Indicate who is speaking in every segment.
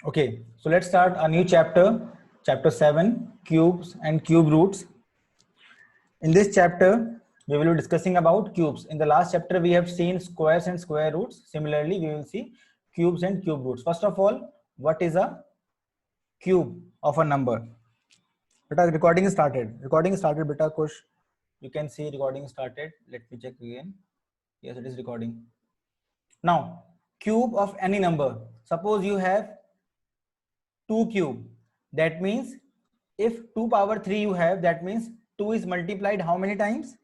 Speaker 1: Okay, so let's start a new chapter, chapter 7, cubes and cube roots. In this chapter, we will be discussing about cubes. In the last chapter, we have seen squares and square roots. Similarly, we will see cubes and cube roots. First of all, what is a cube of a number? Beta, recording started. Recording started, beta, Kush. You can see recording started. Let me check again. Yes, it is recording. Now, cube of any number. Suppose you have 2 cube. That means if 2 power 3 you have, that means 2 is multiplied how many times?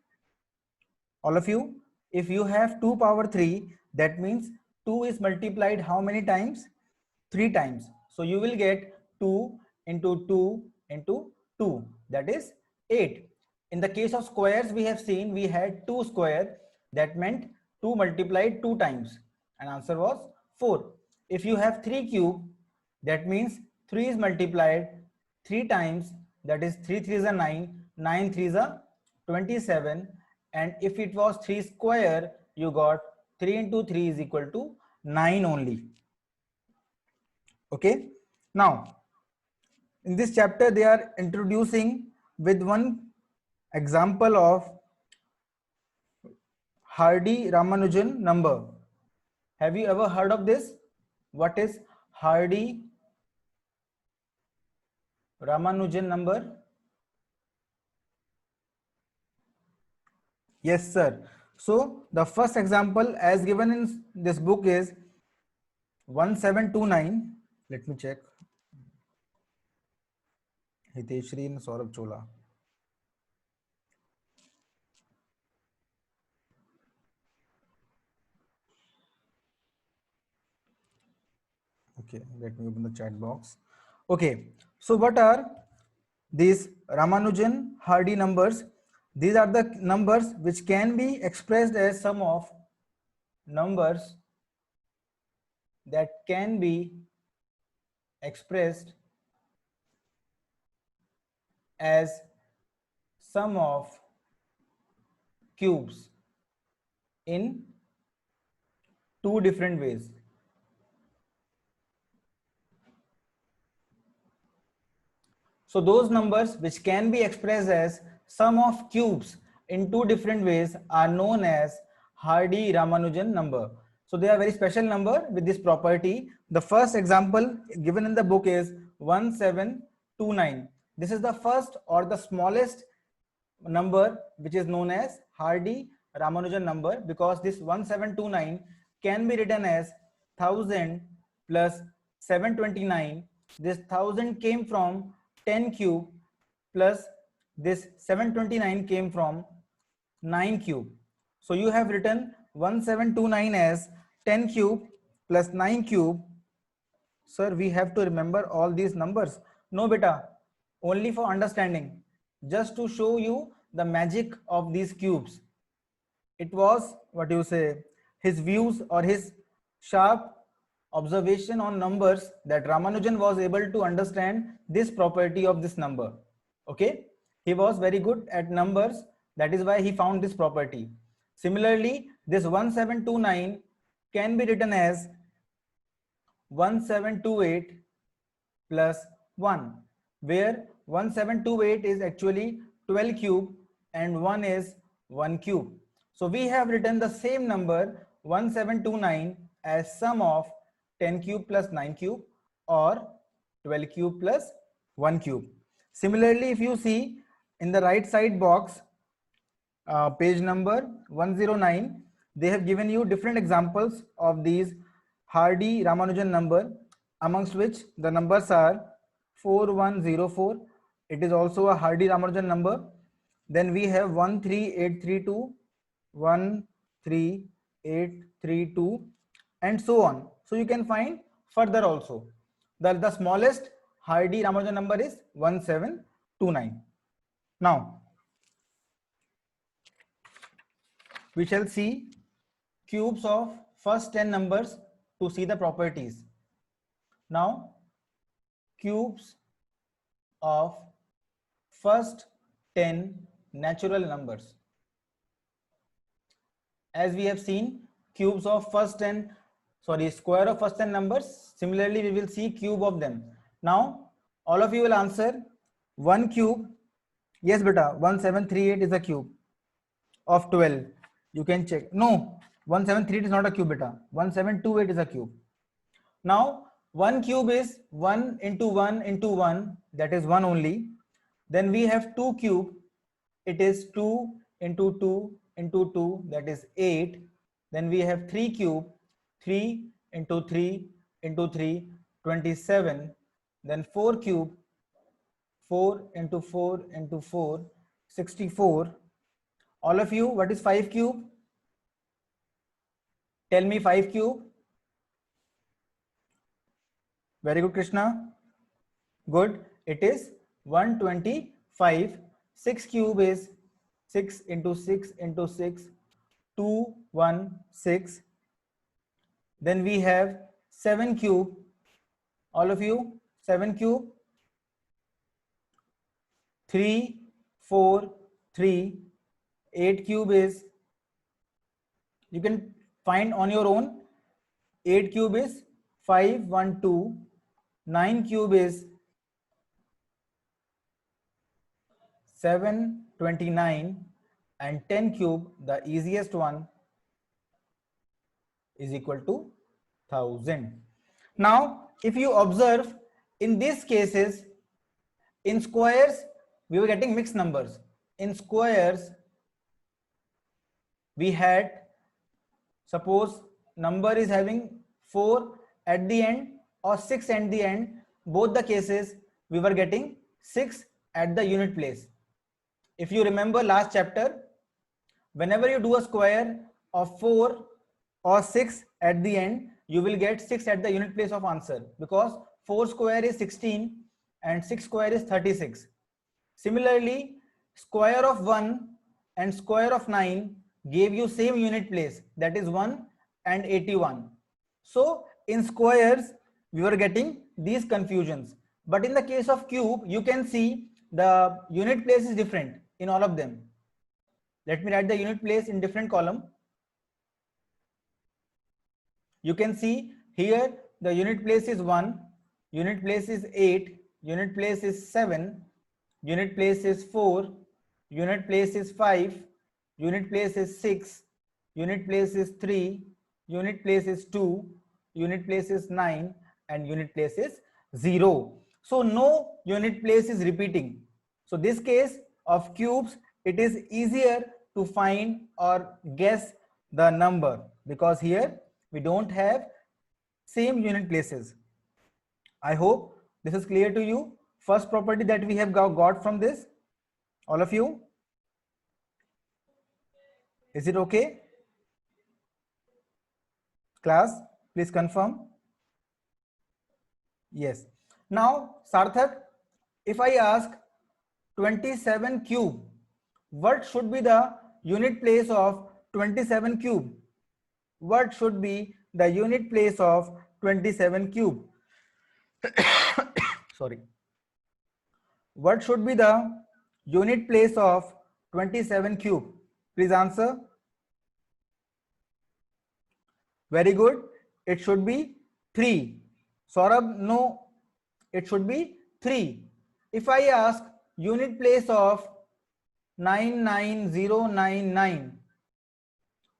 Speaker 1: All of you, if you have 2 power 3, that means 2 is multiplied how many times? 3 times. So you will get 2 into 2 into 2, that is 8. In the case of squares, we have seen we had 2 square, that meant 2 multiplied 2 times, and answer was 4. If you have 3 cube, that means 3 is multiplied 3 times, that is 3 3s are 9, 9 3s are 27, and if it was 3 square, you got 3 into 3 is equal to 9 only. Okay, now in this chapter they are introducing with one example of Hardy-Ramanujan number. Have you ever heard of this? What is Hardy-Ramanujan number? Yes, sir. So the first example as given in this book is 1729. Let me check. Hiteshri and Saurabh Chola. Okay, let me open the chat box. Okay, so what are these Ramanujan Hardy numbers? These are the numbers which can be expressed as sum of numbers that can be expressed as sum of cubes in two different ways. So those numbers which can be expressed as sum of cubes in two different ways are known as Hardy-Ramanujan number. So they are very special number with this property. The first example given in the book is 1729. This is the first or the smallest number which is known as Hardy-Ramanujan number, because this 1729 can be written as 1000 plus 729. This 1000 came from 10 cube plus this 729 came from 9 cube. So you have written 1729 as 10 cube plus 9 cube. Sir, we have to remember all these numbers. No beta, only for understanding, just to show you the magic of these cubes. It was, what you say, his views or his sharp observation on numbers that Ramanujan was able to understand this property of this number. Okay, he was very good at numbers, that is why he found this property. Similarly, this 1729 can be written as 1728 plus 1, where 1728 is actually 12 cube and 1 is 1 cube. So we have written the same number 1729 as sum of 10 cube plus 9 cube or 12 cube plus 1 cube. Similarly, if you see in the right side box, page number 109, they have given you different examples of these Hardy-Ramanujan number, amongst which the numbers are 4104. It is also a Hardy-Ramanujan number. Then we have 13832, 13832, and so on. So you can find further also. The smallest Hardy-Ramanujan number is 1729. Now, we shall see cubes of first 10 numbers to see the properties. Now, cubes of first 10 natural numbers. As we have seen, cubes of first 10 sorry, square of first n numbers. Similarly, we will see cube of them. Now, all of you will answer 1 cube. Yes, beta, 1738 is a cube of 12. You can check. No, 1738 is not a cube, beta. 1728 is a cube. Now, 1 cube is 1 into 1 into 1, that is 1 only. Then we have 2 cube, it is 2 into 2 into 2, that is 8. Then we have 3 cube, 3 into 3 into 3, 27. Then 4 cube, 4 into 4 into 4, 64. All of you, what is 5 cube? Tell me 5 cube. Very good, Krishna. Good. It is 125. 6 cube is 6 into 6 into 6, 216. Then we have 7 cube. All of you, 7 cube. 3, 4, 3. 8 cube is, you can find on your own. 8 cube is 5, 1, 2. 9 cube is 729, and 10 cube, the easiest one, is equal to 1000. Now, if you observe, in these cases, in squares, we were getting mixed numbers. In squares, we had, suppose number is having 4 at the end or 6 at the end. Both the cases, we were getting 6 at the unit place. If you remember last chapter, whenever you do a square of 4 or 6 at the end, you will get 6 at the unit place of answer, because 4 square is 16 and 6 square is 36. Similarly, square of 1 and square of 9 gave you same unit place, that is 1 and 81. So in squares, we were getting these confusions. But in the case of cube, you can see the unit place is different in all of them. Let me write the unit place in different column. You can see here the unit place is 1, unit place is 8, unit place is 7, unit place is 4, unit place is 5, unit place is 6, unit place is 3, unit place is 2, unit place is 9, and unit place is 0. So no unit place is repeating. So this case of cubes, it is easier to find or guess the number, because here we don't have same unit places. I hope this is clear to you. First property that we have got from this, all of you, is it okay? Class, please confirm. Yes. Now, Sarthak, if I ask 27 cube, what should be the unit place of 27 cube? What should be the unit place of 27 cube? Sorry. What should be the unit place of 27 cube? Please answer. Very good. It should be 3. Saurabh, no, it should be 3. If I ask unit place of 99099,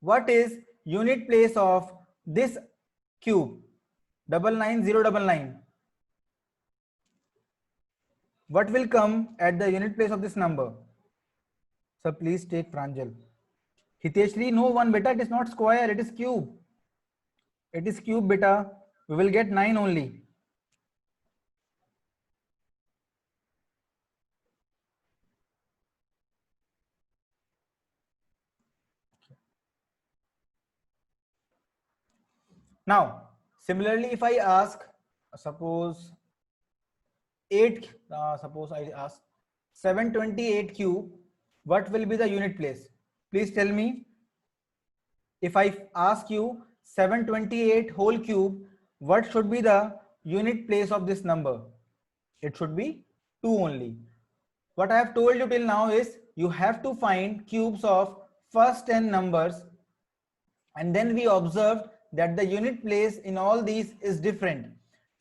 Speaker 1: what is unit place of this cube? 99099. What will come at the unit place of this number? So please take Pranjal. Hiteshri, no one beta, it is not square, it is cube. It is cube beta. We will get 9 only. Now, similarly, if I ask, suppose 8, suppose I ask 728 cube, what will be the unit place? Please tell me. If I ask you 728 whole cube, what should be the unit place of this number? It should be 2 only. What I have told you till now is you have to find cubes of first n numbers, and then we observed that the unit place in all these is different.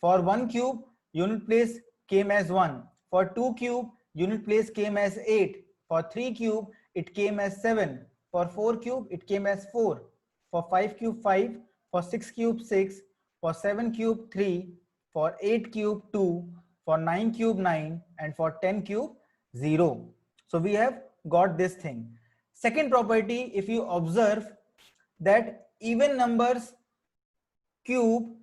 Speaker 1: For 1 cube, unit place came as 1. For 2 cube, unit place came as 8. For 3 cube, it came as 7. For 4 cube, it came as 4. For 5 cube, 5. For 6 cube, 6. For 7 cube, 3. For 8 cube, 2. For 9 cube, 9. And for 10 cube, 0. So we have got this thing. Second property, if you observe that even numbers cube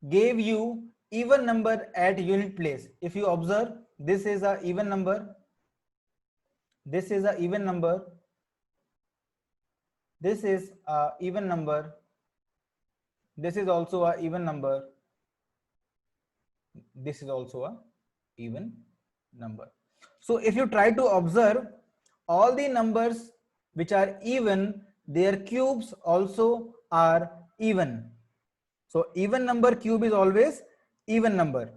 Speaker 1: gave you even number at unit place. If you observe, this is a even number, this is a even number, this is a even number, this is also a even number, this is also a even number. So if you try to observe all the numbers which are even, their cubes also are even. So even number cube is always even number.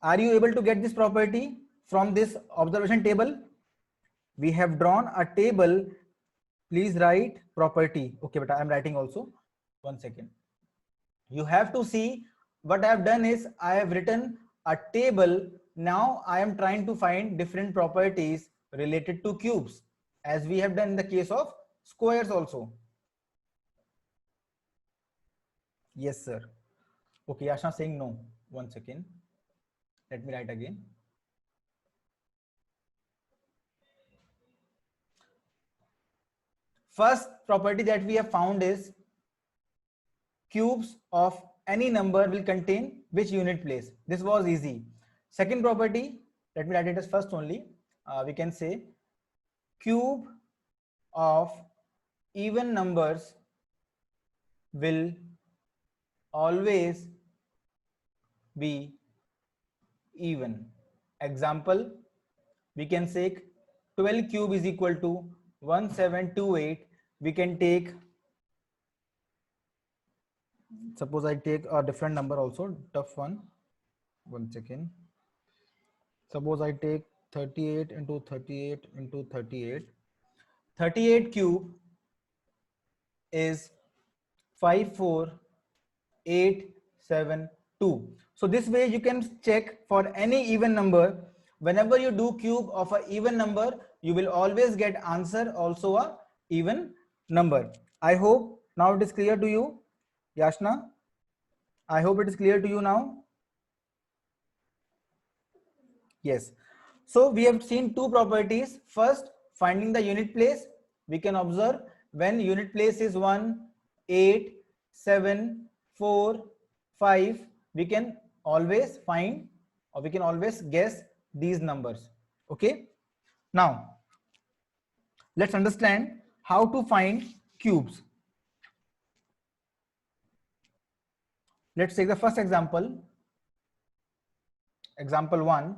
Speaker 1: Are you able to get this property from this observation table? We have drawn a table. Please write property. Okay, but I am writing also. 1 second. You have to see what I have done is I have written a table. Now I am trying to find different properties related to cubes, as we have done in the case of squares also. Yes, sir. Okay, Yashna saying no. 1 second. Let me write again. First property that we have found is cubes of any number will contain which unit place. This was easy. Second property, let me write it as first only. We can say cube of even numbers will always be even. Example, we can say 12 cube is equal to 1728. We can take, suppose I take a different number also, tough one. 1 second. Suppose I take 38 into 38 into 38. 38 cube is 54872. So this way you can check for any even number. Whenever you do cube of an even number, you will always get answer also a even number. I hope now it is clear to you, Yashna. I hope it is clear to you now. Yes. So we have seen two properties. First, finding the unit place. We can observe when unit place is 1, 8, 7, 4, 5. We can always find, or we can always guess these numbers. Okay. Now, let's understand how to find cubes. Let's take the first example. Example 1.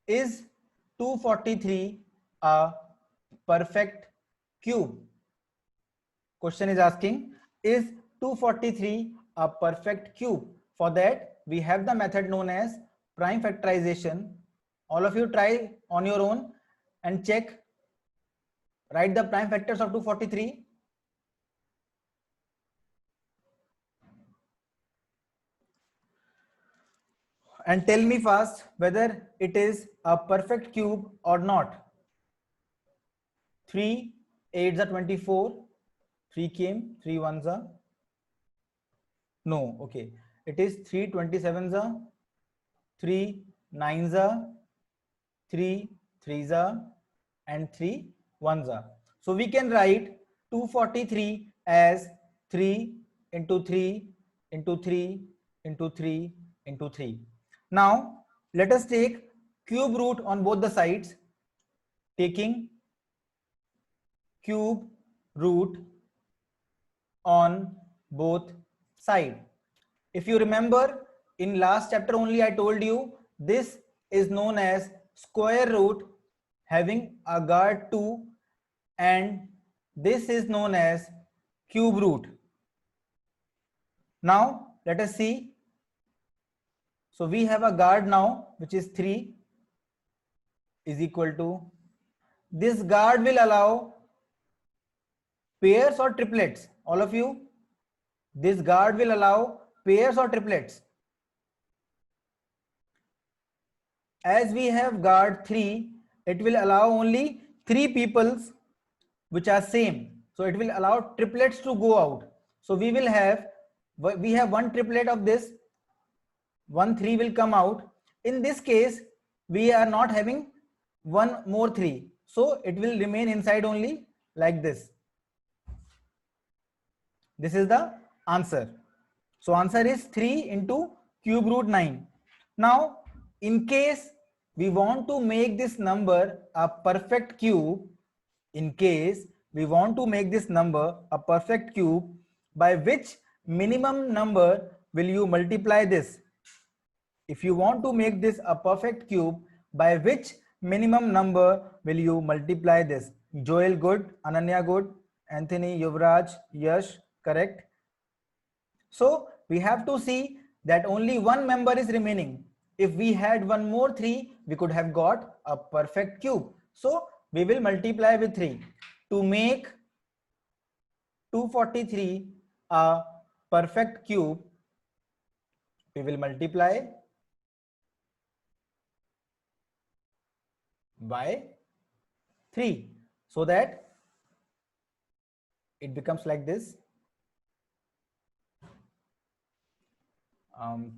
Speaker 1: Is 243 a perfect cube? Question is asking, is 243 a perfect cube? For that, we have the method known as prime factorization. All of you try on your own and check. Write the prime factors of 243. And tell me fast whether it is a perfect cube or not. 3 8s are 24. 3 came, 3 1s are. No, okay. It is 3 27s are, 3 9s are, 3 3s are, and 3 1s are. So we can write 243 as 3 into 3 into 3 into 3 into 3. Now let us take cube root on both the sides. Taking cube root on both sides. If you remember, in last chapter only I told you this is known as square root having a guard 2, and this is known as cube root. Now let us see. So we have a guard now which is 3 is equal to, this guard will allow pairs or triplets? All of you, this guard will allow pairs or triplets? As we have guard 3, it will allow only 3 peoples which are same. So it will allow triplets to go out. So we have one triplet of this, 1 3 will come out. In this case, we are not having one more 3. So it will remain inside only like this. This is the answer. So answer is 3 into cube root 9. Now, in case we want to make this number a perfect cube, in case we want to make this number a perfect cube, by which minimum number will you multiply this? If you want to make this a perfect cube, by which minimum number will you multiply this? Joel, good. Ananya, good. Anthony, Yuvraj, Yash, correct. So we have to see that only one member is remaining. If we had one more 3, we could have got a perfect cube. So we will multiply with 3 to make 243 a perfect cube. We will multiply by 3 so that it becomes like this.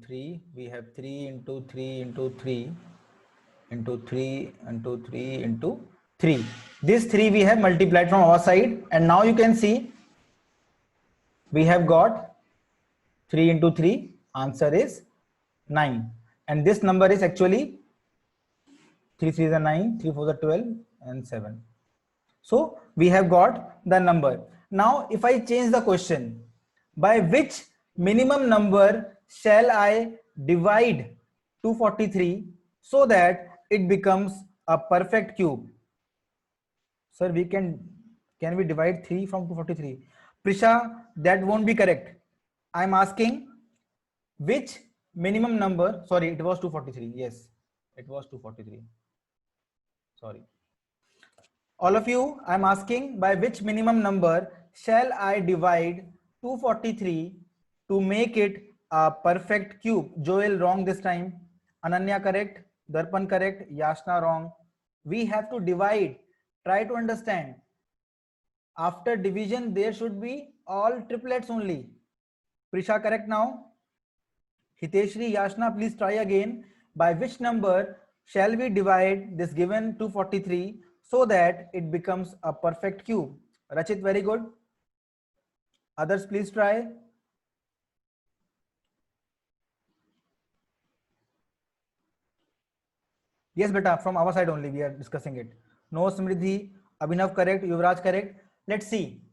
Speaker 1: 3, we have 3 into 3 into 3 into 3 into 3 into 3. This 3 we have multiplied from our side, and now you can see we have got 3 into 3, answer is 9, and this number is actually 3 3 is 9, 3 4 is 12, and 7. So we have got the number. Now if I change the question, by which minimum number shall I divide 243 so that it becomes a perfect cube? Sir, can we divide 3 from 243? Prisha, that won't be correct. I'm asking which minimum number, sorry, it was 243. Yes, it was 243. Sorry. All of you, I'm asking by which minimum number shall I divide 243 to make it a perfect cube? Joel, wrong this time. Ananya, correct. Darpan, correct. Yashna, wrong. We have to divide. Try to understand. After division, there should be all triplets only. Prisha, correct now. Hiteshri, Yashna, please try again. By which number shall we divide this given 243 so that it becomes a perfect cube? Rachit, very good. Others, please try. Yes, beta, from our side only we are discussing it. No, Smridhi, Abhinav, correct. Yuvraj, correct. Let's see.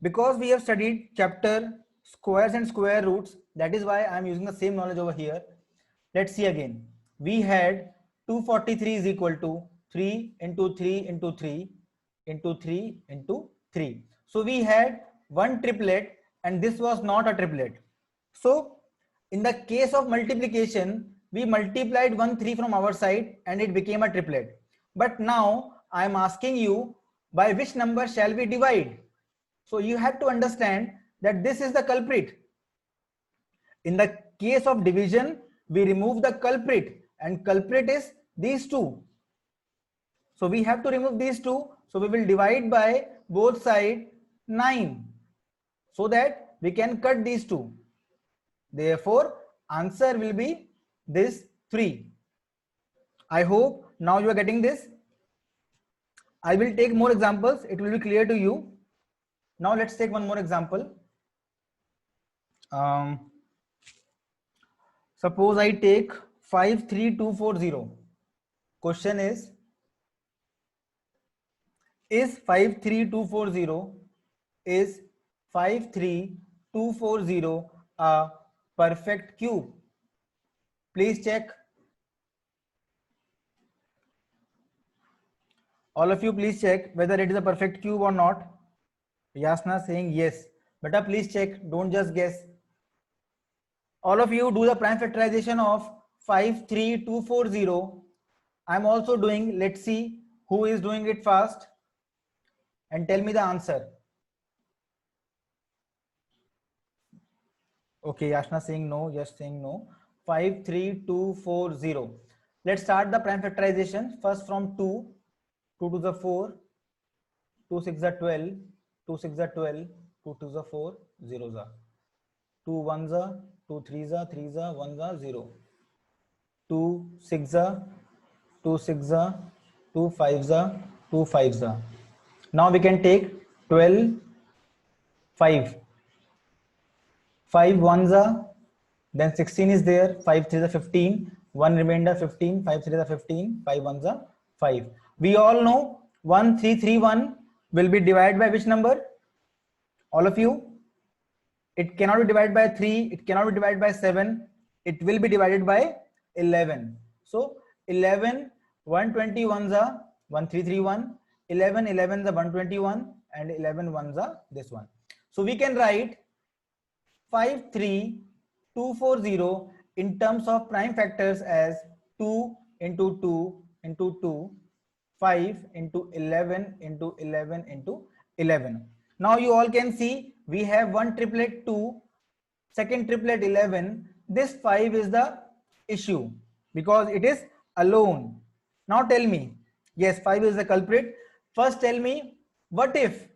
Speaker 1: Because we have studied chapter squares and square roots, that is why I am using the same knowledge over here. Let's see again. We had 243 is equal to 3 into 3 into 3 into 3 into 3. So we had one triplet and this was not a triplet. So in the case of multiplication, we multiplied 1 3 from our side and it became a triplet. But now I am asking you, by which number shall we divide? So you have to understand that this is the culprit. In the case of division, we remove the culprit, and culprit is these two. So we have to remove these two. So we will divide by both sides 9 so that we can cut these two. Therefore, answer will be this 3. I hope now you are getting this. I will take more examples. It will be clear to you. Now let's take one more example. Suppose I take 53240. Question is 53240 a perfect cube? Please check. All of you, please check whether it is a perfect cube or not. Yasna saying yes. Beta, please check. Don't just guess. All of you do the prime factorization of 53240. I'm also doing. Let's see who is doing it fast. and tell me the answer. Okay, Yashna saying no, yes saying no. 5, 3, 2, 4, 0. Let's start the prime factorization. First from 2, 2 to the 4, 2 6 are 12, 2 6 are 12, 2 2 are 4, 0 are 2 1s are 2 3s are 3s are 1s are 0. 2 6 are 2 6 are 2 5s are 2 5s are. Now we can take 12, 5. 5 ones are, then 16 is there, 5 3 is 15, 1 remainder 15, 5 3 is 15, 5 ones are 5. We all know 1 3 3 1 will be divided by which number? All of you? It cannot be divided by 3, it cannot be divided by 7, it will be divided by 11. So 11, 121s are 1331, 11 11s are 121, and 11 ones are this one. So we can write 53240 in terms of prime factors as 2 into 2 into 2, 5 into 11 into 11 into 11. Now you all can see we have one triplet 2, second triplet 11. This 5 is the issue because it is alone. Now tell me, yes, 5 is the culprit. First tell me, what if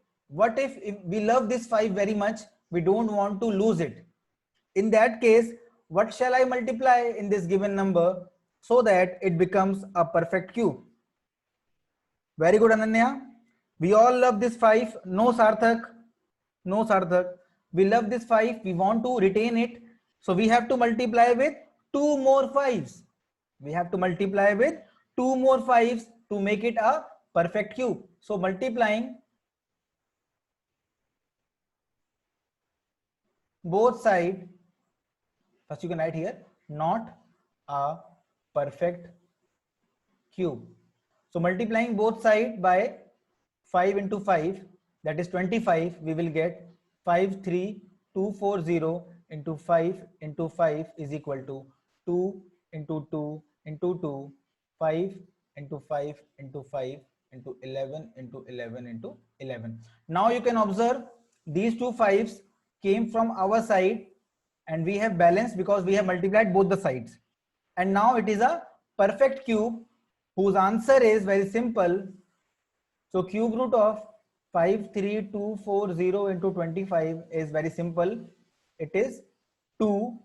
Speaker 1: we love this 5 very much, we don't want to lose it. In that case, what shall I multiply in this given number so that it becomes a perfect cube? Very good, Ananya. We all love this 5. No, Sarthak. No, Sarthak. We love this 5. We want to retain it. So we have to multiply with 2 more 5s. We have to multiply with 2 more 5s to make it a perfect cube. So multiplying both sides, first you can write here, not a perfect cube. So multiplying both sides by 5 into 5, that is 25, we will get 53240 into 5 into 5 is equal to 2 into 2 into 2, 5 into 5 into 5 into 11 into 11 into 11. Now you can observe these two 5s came from our side and we have balanced because we have multiplied both the sides. And now it is a perfect cube whose answer is very simple. So cube root of 53240 into 25 is very simple. It is 2,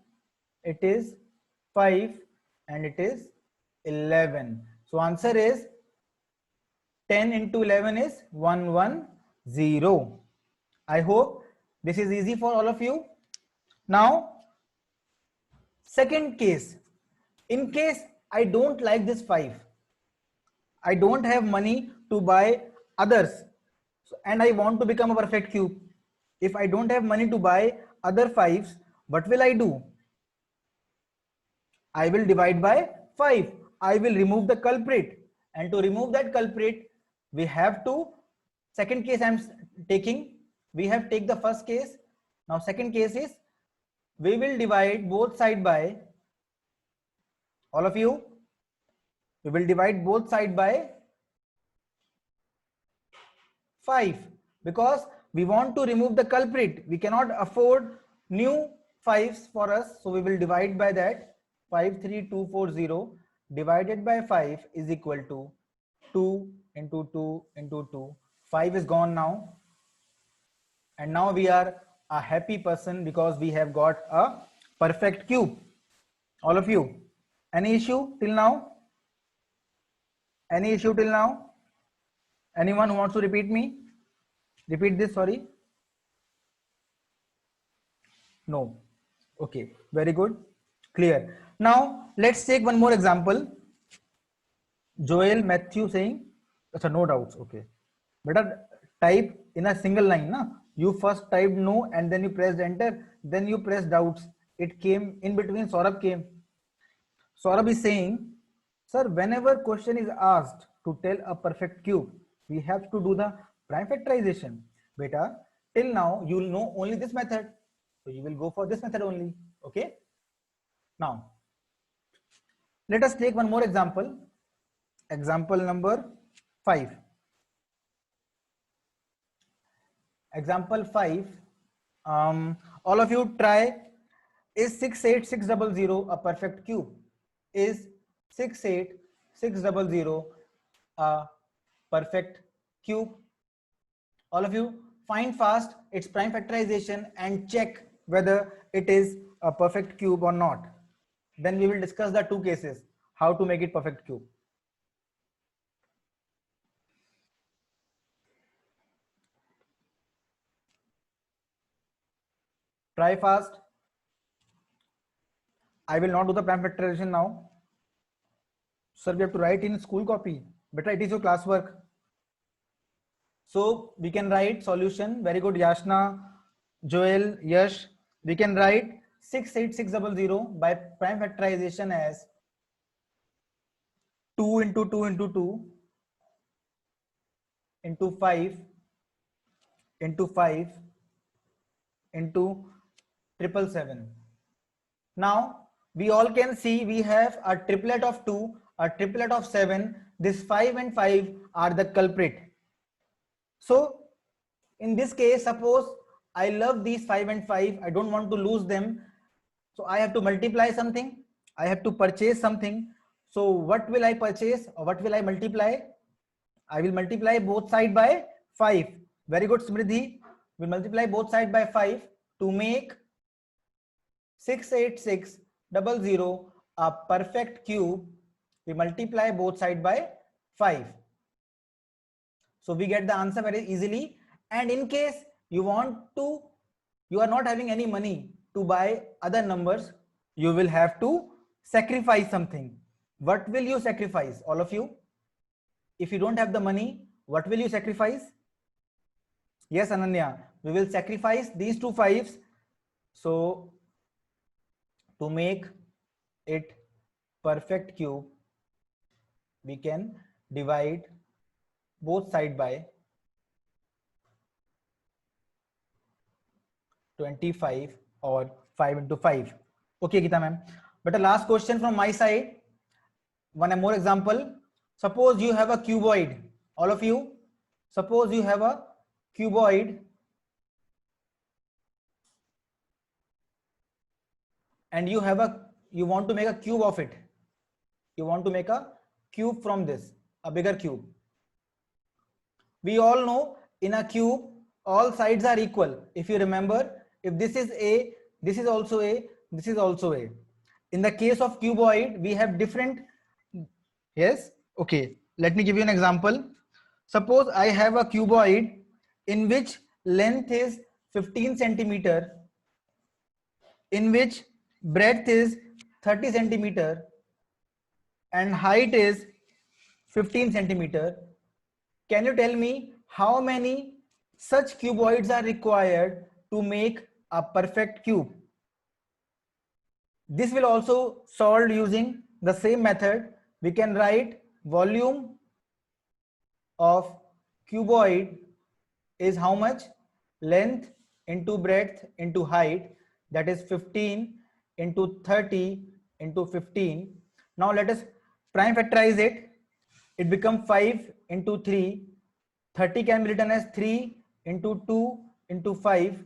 Speaker 1: it is 5, and it is 11. So answer is 10 into 11 is 110. I hope this is easy for all of you. Now, second case. In case I don't like this 5, I don't have money to buy others, and I want to become a perfect cube. If I don't have money to buy other 5s, what will I do? I will divide by 5. I will remove the culprit, and to remove that culprit, we have to, second case I am taking, we have take the first case. Now second case is, we will divide both side by, all of you, we will divide both side by 5 because we want to remove the culprit. We cannot afford new 5s for us, so we will divide by that. 53240 divided by 5 is equal to 2 into 2 into 2. 5 is gone now, and now we are a happy person because we have got a perfect cube. All of you, any issue till now? Any issue till now? Anyone who wants to repeat me? Repeat this, sorry. No. Okay, very good. Clear. Now let's take one more example. Joel Matthew saying, अच्छा, no doubts. Okay. Better type in a single line. Na? You first typed no and then you pressed enter. Then you pressed doubts. It came in between. Saurabh came. Saurabh is saying, sir, whenever question is asked to tell a perfect cube, we have to do the prime factorization. Beta, till now you will know only this method. So you will go for this method only. Okay. Now, let us take one more example. Example number 5. example 5. All of you try. Is 68600 a perfect cube? Is 68600 a perfect cube? All of you find fast its prime factorization and check whether it is a perfect cube or not. Then we will discuss the two cases, how to make it perfect cube. Try fast. I will not do the prime factorization now. Sir, we have to write in school copy. Better, it is your classwork. So we can write solution. Very good, Yashna, Joel, Yash. We can write 68600 by prime factorization as 2 into 2 into 2 into 5 into 5 into 777. Now we all can see we have a triplet of 2, a triplet of 7. This 5 and 5 are the culprit. So in this case, suppose I love these 5 and 5, I don't want to lose them. So I have to multiply something, I have to purchase something. So what will I purchase or what will I multiply? I will multiply both sides by 5. Very good, Smriddhi. We'll multiply both sides by 5 to make 68600 a perfect cube. We multiply both sides by 5. So we get the answer very easily. And in case you are not having any money to buy other numbers, you will have to sacrifice something. What will you sacrifice, all of you? If you don't have the money, what will you sacrifice? Yes, Ananya, we will sacrifice these two 5s. So to make it perfect cube, we can divide both sides by 25 or 5 into 5. Okay, Geeta ma'am. But a last question from my side. One more example. Suppose you have a cuboid. All of you, suppose you have a cuboid and you want to make a cube of it. You want to make a cube from this, a bigger cube. We all know in a cube, all sides are equal. If you remember, if this is A, this is also A, this is also A. In the case of cuboid, we have different. Yes. Okay. Let me give you an example. Suppose I have a cuboid in which length is 15 centimeter, in which breadth is 30 centimeter and height is 15 centimeter. Can you tell me how many such cuboids are required to make a perfect cube? This will also solve using the same method. We can write volume of cuboid is how much? Length into breadth into height, that is 15 into 30 into 15. Now let us prime factorize it. It becomes 5 into 3. 30 can be written as 3 into 2 into 5.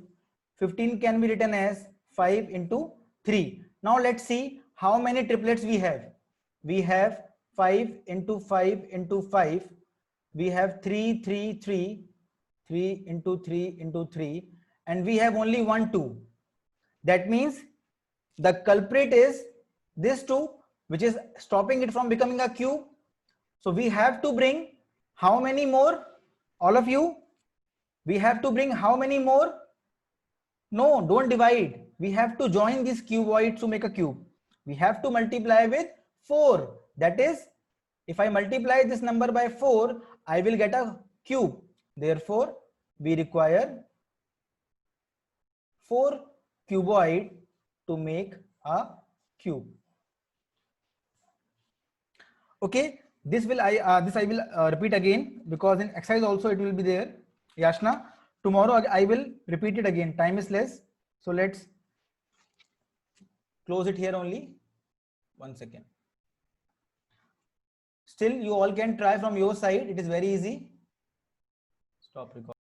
Speaker 1: 15 can be written as 5 into 3. Now let's see how many triplets we have. We have 5 into 5 into 5. We have 3, 3, 3, 3 into 3 into 3, and we have only 1, 2. That means the culprit is this 2, which is stopping it from becoming a cube. So we have to bring how many more? All of you, we have to bring how many more? No, don't divide. We have to join these cuboids to make a cube. We have to multiply with 4. That is, if I multiply this number by 4, I will get a cube. Therefore, we require 4 cuboid to make a cube. Okay, this I will repeat again, because in exercise also it will be there. Yashna, tomorrow I will repeat it again. Time is less, so let's close it here only. 1 second. Still, you all can try from your side. It is very easy. Stop recording.